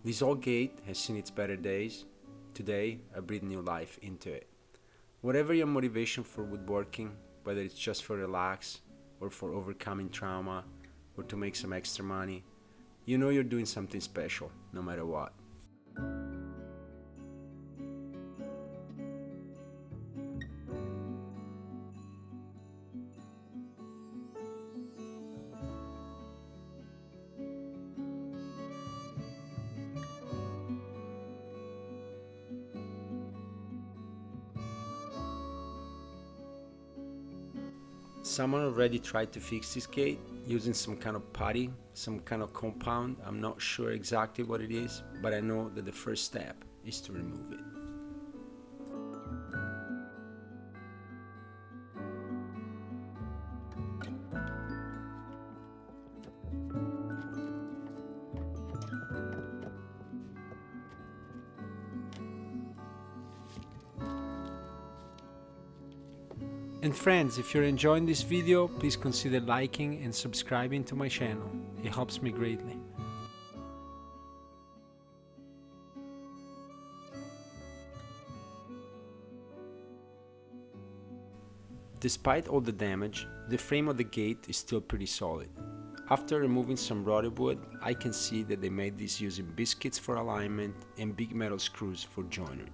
This old gate has seen its better days. Today, I breathe new life into it. Whatever your motivation for woodworking, whether it's just for relax, or for overcoming trauma, or to make some extra money, you know you're doing something special, no matter what. Someone already tried to fix this gate using some kind of putty, some kind of compound. I'm not sure exactly what it is, but I know that the first step is to remove it. And friends, if you're enjoying this video, please consider liking and subscribing to my channel. It helps me greatly. Despite all the damage, the frame of the gate is still pretty solid. After removing some rotted wood, I can see that they made this using biscuits for alignment and big metal screws for joinery.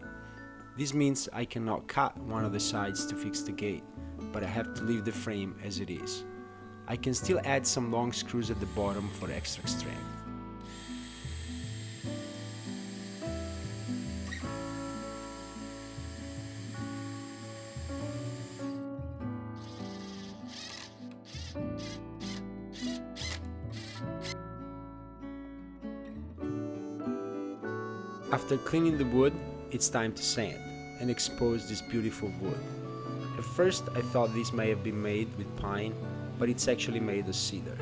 This means I cannot cut one of the sides to fix the gate, but I have to leave the frame as it is. I can still add some long screws at the bottom for extra strength. After cleaning the wood, it's time to sand and expose this beautiful wood. At first I thought this may have been made with pine, but it's actually made of cedar.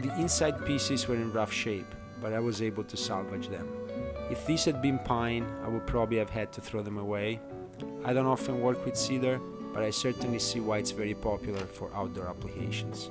The inside pieces were in rough shape, but I was able to salvage them. If these had been pine, I would probably have had to throw them away. I don't often work with cedar, but I certainly see why it's very popular for outdoor applications.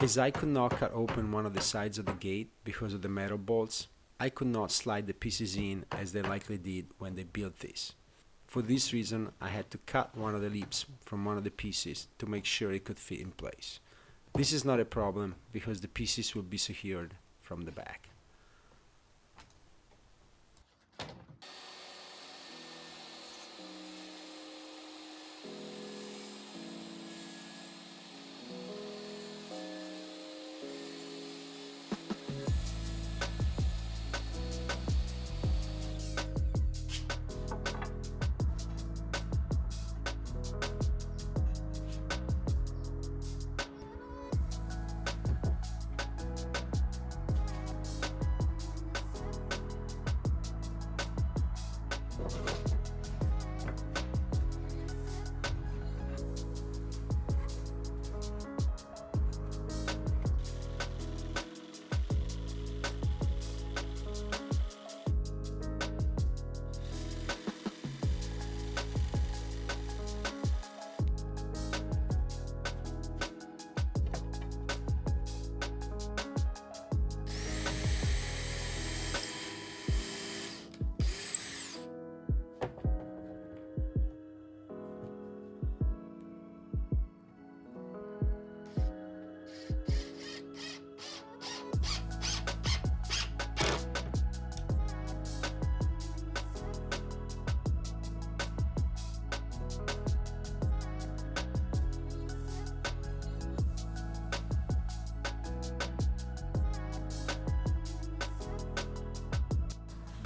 As I could not cut open one of the sides of the gate because of the metal bolts, I could not slide the pieces in as they likely did when they built this. For this reason, I had to cut one of the lips from one of the pieces to make sure it could fit in place. This is not a problem because the pieces will be secured from the back.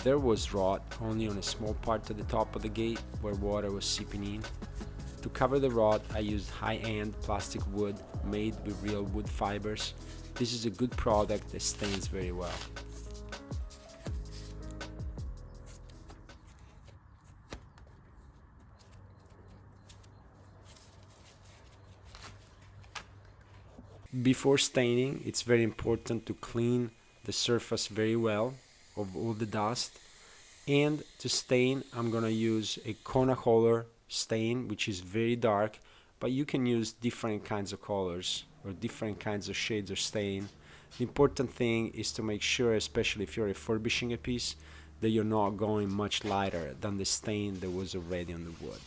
There was rot only on a small part of the top of the gate where water was seeping in. To cover the rot, I used high-end plastic wood made with real wood fibers. This is a good product that stains very well. Before staining, it's very important to clean the surface very well of all the dust. And to stain, I'm gonna use a Kona color stain, which is very dark, but you can use different kinds of colors or different kinds of shades of stain. The important thing is to make sure, especially if you're refurbishing a piece, that you're not going much lighter than the stain that was already on the wood.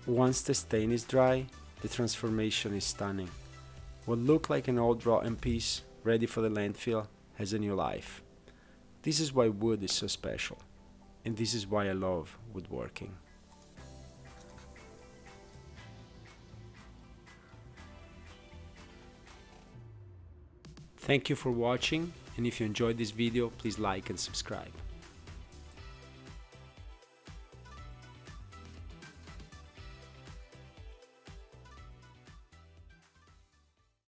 Once the stain is dry, the transformation is stunning. What looked like an old rotten piece, ready for the landfill, has a new life. This is why wood is so special, and this is why I love woodworking. Thank you for watching, and if you enjoyed this video, please like and subscribe.